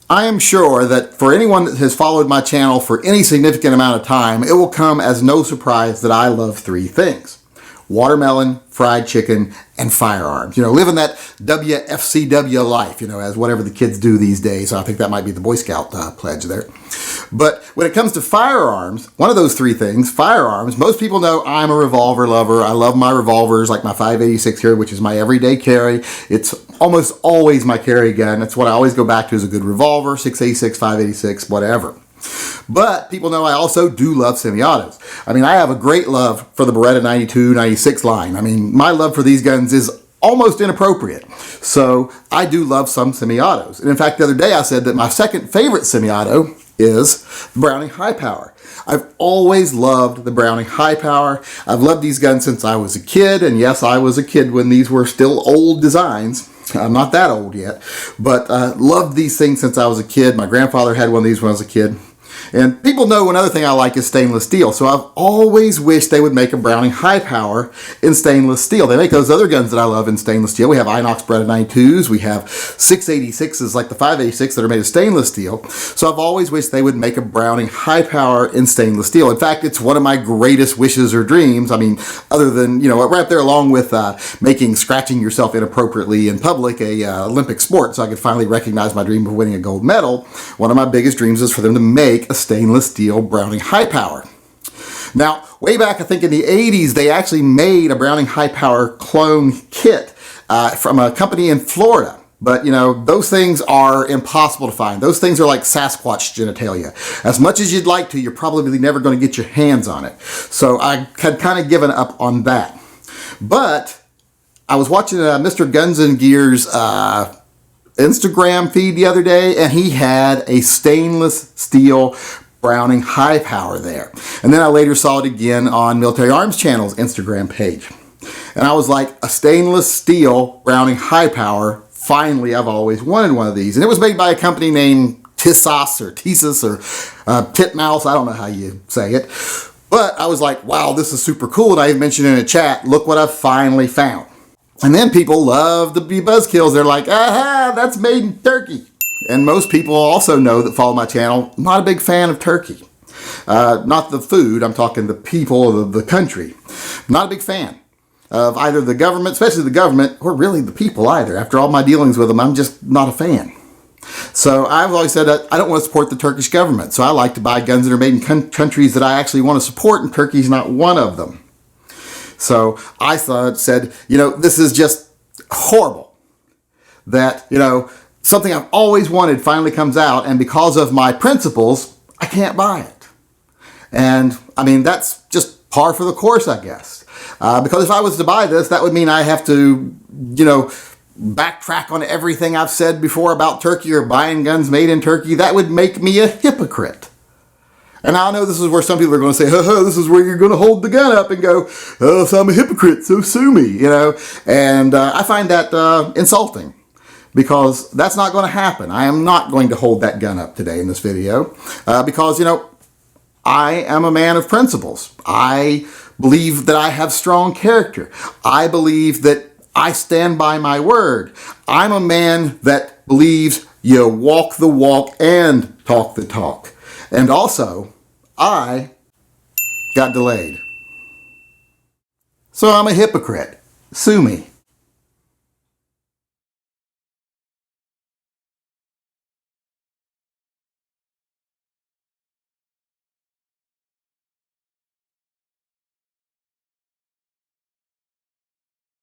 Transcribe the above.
I am sure that for anyone that has followed my channel for any significant amount of time, it will come as no surprise that I love three things: watermelon, fried chicken, and firearms. You know, living that WFCW life, you know, as whatever the kids do these days. I think that might be the Boy Scout pledge there. But when it comes to firearms, one of those three things, firearms, most people know I'm a revolver lover. I love my revolvers, like my 5.86 here, which is my everyday carry. It's almost always my carry gun. That's what I always go back to, is a good revolver, 6.86, 5.86, whatever. But people know I also do love semi-autos. I mean, I have a great love for the Beretta 92, 96 line. I mean, my love for these guns is almost inappropriate. So I do love some semi-autos. And in fact, the other day I said that my second favorite semi-auto is the Browning High Power. I've always loved the Browning High Power. I've loved these guns since I was a kid. And yes, I was a kid when these were still old designs. I'm not that old yet, but loved these things since I was a kid. My grandfather had one of these when I was a kid. And people know another thing I like is stainless steel. So I've always wished they would make a Browning High Power in stainless steel. They make those other guns that I love in stainless steel. We have Inox Beretta 92s. We have 686s like the 586 that are made of stainless steel. So I've always wished they would make a Browning High Power in stainless steel. In fact, it's one of my greatest wishes or dreams. I mean, other than, you know, right there along with making scratching yourself inappropriately in public a Olympic sport so I could finally recognize my dream of winning a gold medal, one of my biggest dreams is for them to make a stainless steel Browning High Power. Now, way back, I think in the 80s, they actually made a Browning High Power clone kit from a company in Florida. But, you know, those things are impossible to find. Those things are like Sasquatch genitalia. As much as you'd like to, you're probably never going to get your hands on it. So I had kind of given up on that. But I was watching Mr. Guns and Gear's Instagram feed the other day, and he had a stainless steel Browning High Power there. And then I later saw it again on Military Arms Channel's Instagram page. And I was like, a stainless steel Browning High Power, finally, I've always wanted one of these. And it was made by a company named Tisas or Titmouse, I don't know how you say it. But I was like, wow, this is super cool. And I even mentioned in a chat, look what I finally found. And then people love to be buzzkills. They're like, aha, that's made in Turkey. And most people also know that follow my channel, I'm not a big fan of turkey. Not the food, I'm talking the people of the country. Not a big fan of either the government, especially the government, or really the people either. After all my dealings with them, I'm just not a fan. So I've always said that I don't want to support the Turkish government. So I like to buy guns that are made in countries that I actually want to support, and Turkey's not one of them. So I said, you know, this is just horrible that, you know, something I've always wanted finally comes out, and because of my principles, I can't buy it. And I mean, that's just par for the course, I guess. Because if I was to buy this, that would mean I have to, you know, backtrack on everything I've said before about Turkey or buying guns made in Turkey. That would make me a hypocrite. And I know this is where some people are going to say, this is where you're going to hold the gun up and go, oh, so I'm a hypocrite, so sue me, you know. And I find that insulting, because that's not going to happen. I am not going to hold that gun up today in this video because, you know, I am a man of principles. I believe that I have strong character. I believe that I stand by my word. I'm a man that believes you walk the walk and talk the talk. And also, I got delayed. So I'm a hypocrite. Sue me.